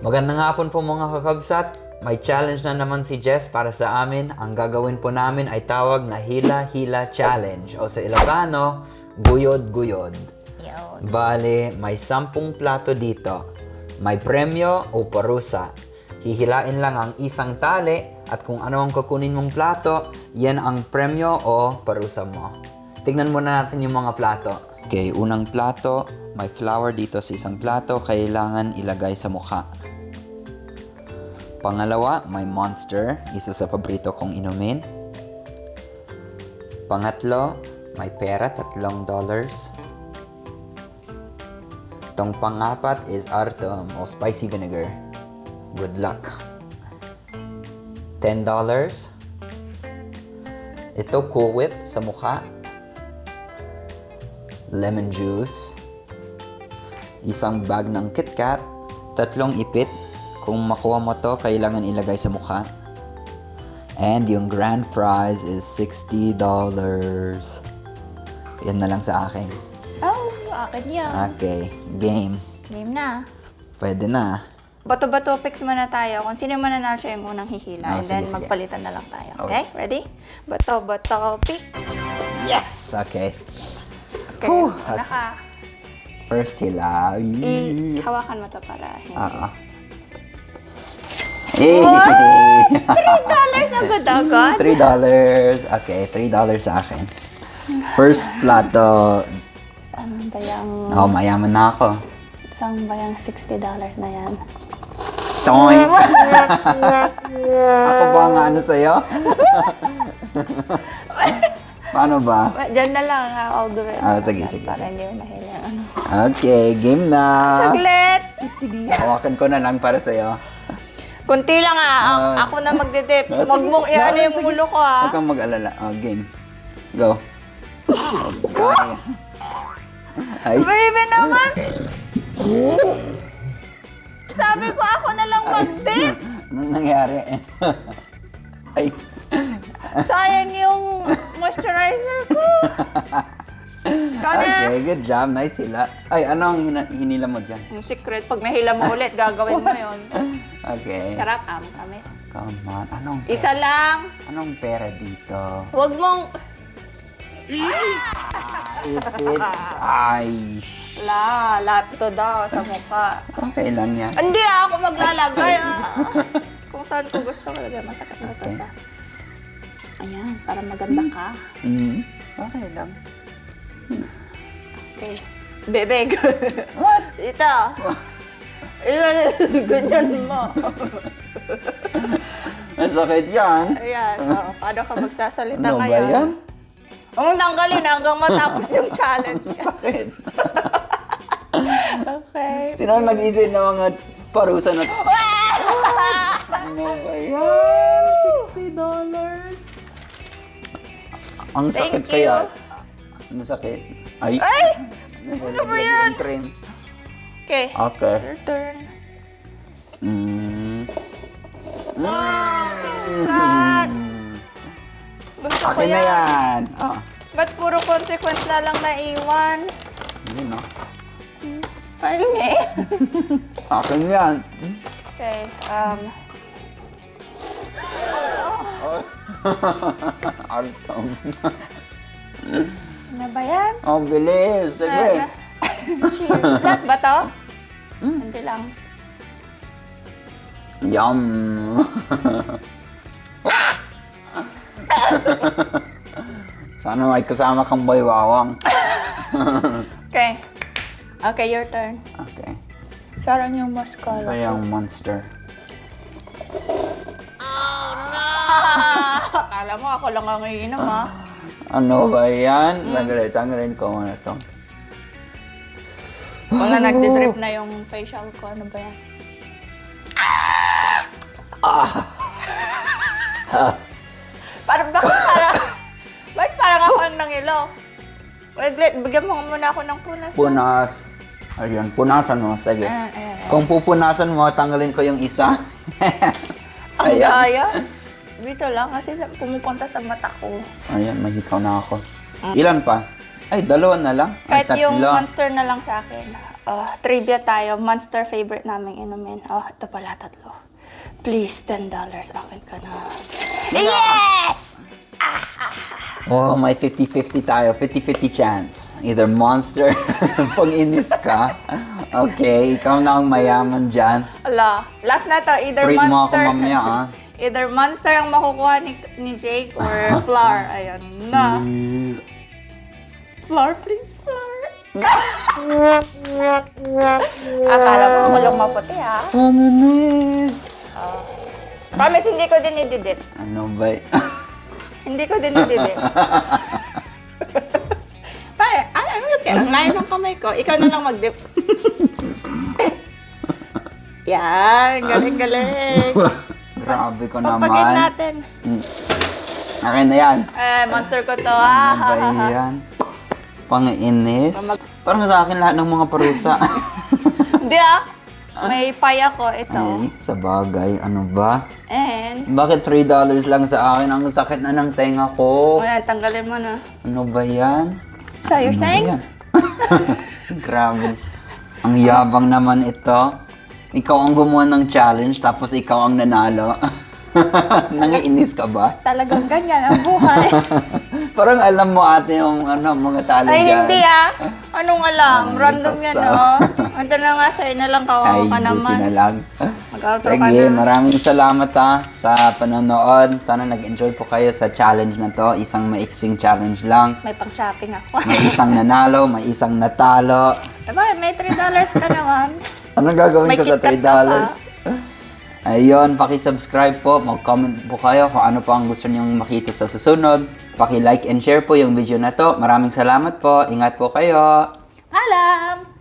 Magandang hapon po mga kakabsat. May challenge na naman si Jess para sa amin. Ang gagawin po namin ay tawag na Hila-Hila Challenge o sa Ilocano, guyod-guyod. Bale, may 10 plato dito. May premyo o parusa. Hihilain lang ang isang tali at kung ano ang kukunin mong plato, yan ang premyo o parusa mo. Tignan muna natin yung mga plato. Okay, unang plato, may flour dito sa isang plato, kailangan ilagay sa mukha. Pangalawa, may Monster, isa sa paborito kong inumin. Pangatlo, may pera, $3. Itong pangapat is Artom o spicy vinegar. Good luck. $10. Ito, Cool Whip sa mukha. Lemon juice. Isang bag ng KitKat. 3 ipit. Kung makuha mo to, kailangan ilagay sa mukha. And yung grand prize is $60. Yan na lang sa akin. Oh, akin yan. Okay, game. Game na. Pwede na. Bato-bato picks muna tayo. Kung sino mananalo siya yung unang hihila. And then sige. magpalitan na lang tayo. Okay? Ready? Bato-bato pick. Yes! Okay. Okay. Whew. First hila. Hawakan mo to para hindi. $3 agad-agad? $3. Okay, $3 sa akin. First plato. Saan ba yung... Oh, mayaman na ako. Saan ba yung $60 na yan? Toy! Ako ba ang ano sa'yo? Paano ba? Diyan na lang, all the way. Sige. Para hindi mo mahila. Okay, game na. Saglit! Hawakan ko na lang para sa'yo. Kunti lang ako na magdidip. Huwag mong iano yung ulo ko Huwag kang mag-alala. Game. Go. Ay. Baby naman! Sabi ko ako na lang mag-dip. Anong nangyari? Ay. Sayang yung moisturizer ko. Okay, good job. Nice hila. Ay, ano ang hinila mo dyan? Yung secret, pag nahila mo ulit, gagawin mo yun. Okay. Sarap, promise. Come on. Anong Isa lang. Anong pera dito? Huwag mong... Ipit. Ay. Lahat to daw sa mukha. Okay lang yan. Hindi ako maglalagay. Kung saan ko gusto ko lagay, masakit na to sa... Ayan, para maganda ka. Okay lang. Okay. Bebeg. What? Ito. Ganyan mo. Masakit yan. Ayan. Paano ka magsasalita Ano ba ngayon? yan? Huwag mong tanggalin hanggang matapos yung challenge. Sakit. Okay. Sino ang nag-isip ng mga parusa na to? Ano ba yan? $60. Ang sakit Thank you. kaya. Ano sakit? Ay! Ano ba yan? Cream. Okay. Okay. Your turn. God! Gusto ko Akin na yan. yan. Ba't puro consequence na lang naiwan? Hindi no. Ayun eh. Akin yan. Okay. Artom. Ano ba yan? Oh, bilis. Sige. Cheers. Lahat ba to? Hindi lang. Yum. Sana may kasama kang baywawang. Okay. Okay, your turn. Okay. Sarang yung mascara. Ito yung Monster. Akala mo ako lang ang iinom, ha? Ano ba yan? Tanggalin ko muna ito. Wala nagdidrip na yung facial ko. Ano ba yan? Ba't parang ako ang nangilo? Bigyan mo muna ako ng punas. Punas. Ayun, punasan mo. Sige. Ayan. Kung pupunasan mo, tanggalin ko yung isa. Ang daya. Dito lang kasi pumupunta sa mata ko. Ayan, mahikaw na ako. Ilan pa? Ay, 2 na lang. Ay, Kahit yung 3. monster na lang sa akin. Trivia tayo. Monster favorite naming inumin. Ito pala, 3. Please, $10. Akin ka na. Yes! Oh, may 50-50 tayo. 50-50 chance. Either monster, pag inis ka. Okay, ikaw na ang mayaman dyan. Ala, last na to. Either Treat mo ako monster. mamaya, Either monster ang makukuha ni Jake or flower. Ayan na. Flower, please, flower. Akala mo walang maputi, ha? Ang inis. Promise, hindi ko din ididip. Ano ba? Hindi ko din ididip. Pare, ano kaya? Ang layo ng kamay ko. Ikaw na lang mag-dip. Yan, galing-galing. Grabe ko naman. Pagpagin natin. Akin na yan. Monster ko to, Ano ba yan? Pang-inis. Parang sa akin lahat ng mga parusa. Hindi may pay ako ito. Ay, sa bagay. Ano ba? And, Bakit $3 lang sa akin? Ang sakit na ng tenga ko. ayan, tanggalin mo na. Ano ba yan? So, you're Ano ba saying? yan? Grabe. Ang yabang naman ito. Ikaw ang gumawa ng challenge, tapos ikaw ang nanalo. Nangiinis ka ba? Talagang ganyan ang buhay. Parang alam mo ate yung mga tali Ay, dyan. hindi Anong alam? Ay, Random yan, tasa. Ito na nga, sa'yo na lang Ay, kawawa ka buti naman. na lang. Mag-outro ka Sige, na. maraming salamat sa panonood. Sana nag-enjoy po kayo sa challenge na to. Isang maiksing challenge lang. May pang-shopping ako. May isang nanalo, may isang natalo. Diba, may $3 ka naman. Ano gagawin May ko sa KitKat ka $3? Ayun, paki-subscribe po, mag-comment po kayo kung ano po ang gusto niyong makita sa susunod. Paki-like and share po yung video na to. Maraming salamat po. Ingat po kayo. Paalam!